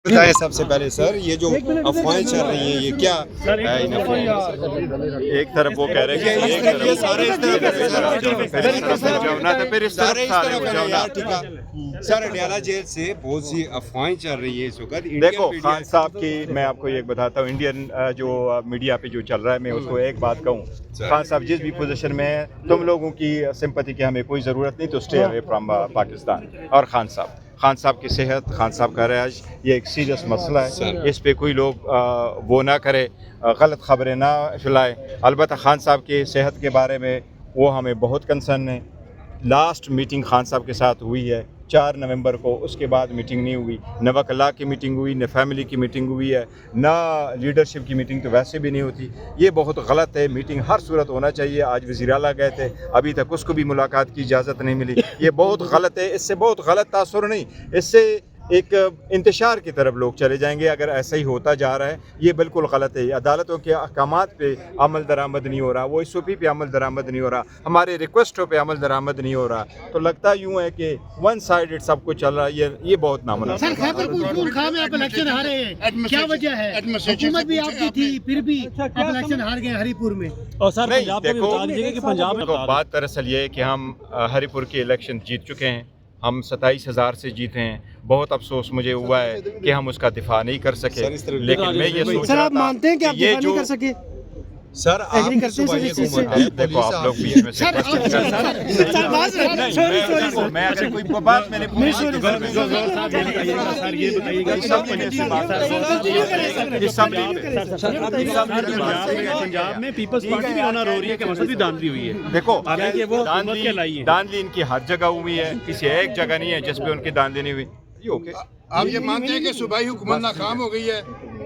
बताएं सबसे पहले सर, ये जो अफवाहें चल रही हैं ये क्या है? इन एक तरफ वो कह रहे हैं कि एक तरफ सारे इस तरफ ना तो फिर इस तरफ सारे हो जाओ ना। ठीक है सर, अडयाला जेल से बहुत सी अफवाहें चल रही है इस वक्त। देखो खान साहब की मैं आपको एक बताता हूँ, इंडियन जो मीडिया पे जो चल रहा है, मैं उसको एक बात कहूँ, खान साहब जिस भी पोजीशन में है, तुम लोगों की सिंपैथी की हमें कोई ज़रूरत नहीं, तो स्टे अवे फ्रॉम पाकिस्तान। और खान साहब की सेहत, खान साहब का रहाज, ये एक सीरियस मसला है। इस पे कोई लोग वो ना करे, गलत खबरें ना फैलाए। अलबत्ता खान साहब की सेहत के बारे में वो हमें बहुत कंसर्न है। लास्ट मीटिंग खान साहब के साथ हुई है 4 नवंबर को, उसके बाद मीटिंग नहीं हुई। न वकला की मीटिंग हुई, न फैमिली की मीटिंग हुई है, ना लीडरशिप की मीटिंग तो वैसे भी नहीं होती। ये बहुत गलत है, मीटिंग हर सूरत होना चाहिए। आज वज़ीर आला गए थे, अभी तक उसको भी मुलाकात की इजाज़त नहीं मिली। ये बहुत गलत है, इससे बहुत गलत तासुर नहीं, इससे एक इंतशार की तरफ लोग चले जाएंगे अगर ऐसा ही होता जा रहा है। ये बिल्कुल गलत है। अदालतों के अहकामात पे अमल दरामद नहीं हो रहा, वो SOP पे अमल दरामद नहीं हो रहा, हमारे रिक्वेस्टों पे अमल दरामद नहीं हो रहा। तो लगता यूँ है कि वन साइडेड सब कुछ चल रहा है। ये बहुत नामुनासिब। सर, खैबर पख्तूनख्वा में आप इलेक्शन हारे हैं, क्या वजह है? हुकूमत भी आपकी थी, फिर भी आप इलेक्शन हार गए हरिपुर में। और सर पंजाब देखो बात दरअसल ये है कि हम हरिपुर के इलेक्शन जीत चुके हैं। हम 27,000 से जीते हैं। बहुत अफसोस मुझे हुआ है कि हम उसका दिफा नहीं कर सके, लेकिन मैं ये सोच सर, रहा आप मानते हैं कि आप ये दिफा नहीं कर सके? सर एग्री करते हैं सर इस चीज़ से? देखो आप लोग भी इसमें से क्वेश्चन कर मैं अगर कोई बात मैंने पूछी तो घर में सर ये बताइएगा पंजाब में पीपल्स पार्टी भी आना रो रही है कि मसद भी दांधली हुई है। देखो हालांकि वो दांधली इनकी हर जगह हुई है, किसी एक जगह नहीं है जिस पे उनकी दांधली नहीं हुई। ये ओके। आप ये मानते हैं कि सूबाई हुकूमत नाकाम हो गई है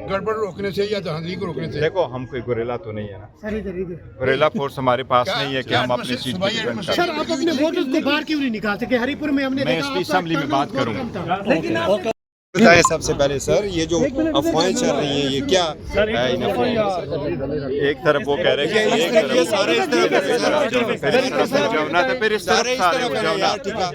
गड़बड़ रोकने से या धांधली को रोकने से? देखो हम कोई गुरेला तो नहीं है ना, सर इधर गुरेला फोर्स हमारे पास नहीं है कि हम अपनी सीट पे डिफेंड करें। सर, आप अपने वोटर्स को बाहर क्यों नहीं निकाल सके? हरिपुर में हमने मैं देखा इसकी आपका असेंबली में बात करूंगा। बताएं सबसे पहले सर, ये जो अफवाहें चल रही हैं ये क्या है? इन एक तरफ वो कह रहे हैं कि एक तरफ सारे इस तरफ जाओ ना तो फिर इस तरफ सारे हो जाओ ना। ठीक है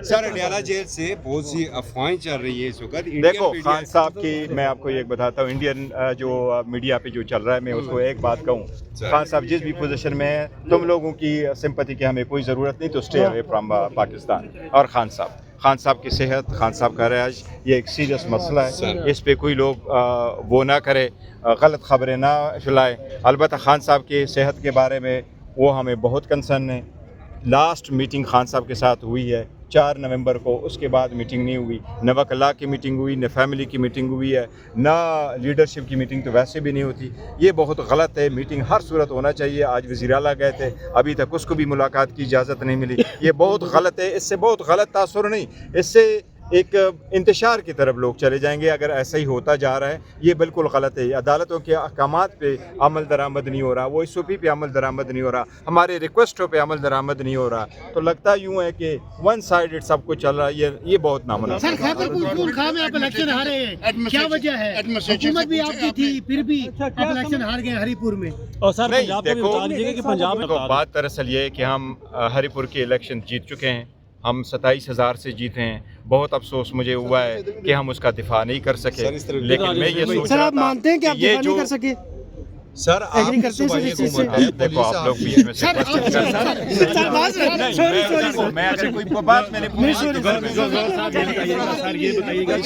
सर, अडयाला जेल से बहुत सी अफवाहें चल रही है इस वक्त। देखो खान साहब की मैं आपको एक बताता हूँ, इंडियन जो मीडिया पे जो चल रहा है, मैं उसको एक बात कहूँ, खान साहब जिस भी पोजीशन में है, तुम लोगों की सिंपैथी की हमें कोई ज़रूरत नहीं, तो स्टे अवे फ्रॉम पाकिस्तान। और खान साहब की सेहत, खान साहब का रहाज, ये एक सीरियस मसला है। इस पे कोई लोग वो ना करे, गलत खबरें ना फैलाए। अलबत्ता खान साहब की सेहत के बारे में वो हमें बहुत कंसर्न है। लास्ट मीटिंग खान साहब के साथ हुई है 4 नवंबर को, उसके बाद मीटिंग नहीं हुई। न वकला की मीटिंग हुई, न फैमिली की मीटिंग हुई है, ना लीडरशिप की मीटिंग तो वैसे भी नहीं होती। ये बहुत गलत है, मीटिंग हर सूरत होना चाहिए। आज वज़ीर आला गए थे, अभी तक उसको भी मुलाकात की इजाज़त नहीं मिली। ये बहुत गलत है, इससे बहुत गलत तासुर नहीं, इससे एक इंतशार की तरफ लोग चले जाएंगे अगर ऐसा ही होता जा रहा है। ये बिल्कुल गलत है। अदालतों के अहकामात पे अमल दरामद नहीं हो रहा, वो SOP पे अमल दरामद नहीं हो रहा, हमारे रिक्वेस्टों पे अमल दरामद नहीं हो रहा। तो लगता यूँ है कि वन साइडेड सब कुछ चल रहा है। ये बहुत नामुनासिब। सर, खैबर पख्तूनख्वा में आप इलेक्शन हारे हैं, क्या वजह है? हुकूमत भी आपकी थी, फिर भी आप इलेक्शन हार गए हरिपुर में। और सर पंजाब देखो बात दरअसल ये है कि हम हरिपुर के इलेक्शन जीत चुके हैं। हम 27,000 से जीते हैं। बहुत अफसोस मुझे हुआ है कि हम उसका दिफा नहीं कर सके, लेकिन मैं ये सोच सर, रहा आप मानते हैं कि आप ये दिफा नहीं कर सके? सर एग्री करते हैं सर इस चीज़ से? देखो आप लोग भी इसमें से क्वेश्चन कर मैं अगर कोई बात मैंने पूछी तो घर में सर ये बताइएगा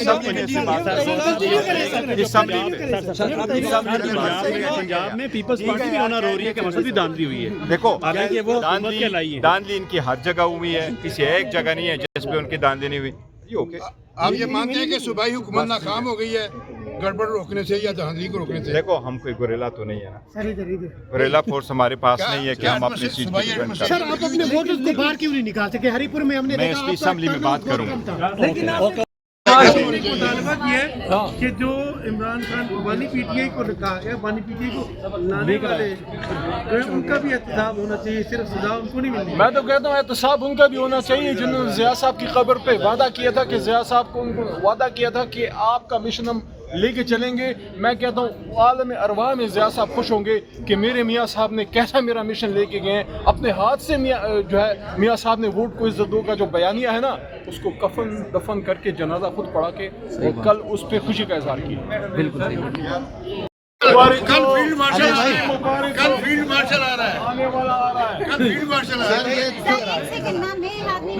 पंजाब में पीपल्स पार्टी भी आना रो रही है कि मसद भी दांधली हुई है। देखो हालांकि वो दांधली इनकी हर जगह हुई है, किसी एक जगह नहीं है जिस पे उनकी दांधली नहीं हुई। ये ओके। आप ये मानते हैं कि सूबाई हुकूमत नाकाम हो गई है गड़बड़ रोकने से या धांधली को रोकने से? देखो हम कोई गुरेला तो नहीं है ना, सर इधर गुरेला फोर्स हमारे पास नहीं है कि हम अपनी सीट पे डिफेंड सर, करें। आप अपने वोटर्स को बाहर क्यों नहीं निकाल सके? हरिपुर में हमने मैं देखा इसकी आपका असेंबली में बात टर्नआउट बहुत करूंगा। कम था। मुतालबा किया है कि जो इमरान खान को बानी PTI को कहा गया, बानी PTI को लाने वाले तो उनका भी एहतसाब होना चाहिए, सिर्फ सजा उनको नहीं मिलनी। मैं तो कहता हूँ एहतसाब उनका भी होना चाहिए जिन्होंने ज़िया साहब की खबर पे वादा किया था कि ज़िया साहब को उनको वादा किया था कि आपका मिशन हम लेके चलेंगे। मैं कहता हूँ आलम अरवाह में ज़िया साहब खुश होंगे कि मेरे मियाँ साहब ने कैसा मेरा मिशन लेके गए, अपने हाथ से जो है मियाँ साहब ने वोट को इज्जत दो का जो बयानिया है ना, उसको कफन दफन करके जनाजा खुद पढ़ा के और कल उस पर खुशी का इजहार किया। बिल्कुल कल फील्ड मार्शल आ रहा है, कल फील्ड मार्शल आ रहा है, आने वाला आ रहा है। कल फील्ड मार्शल आ रहा है। एक सेकंड ना, मेल आदमी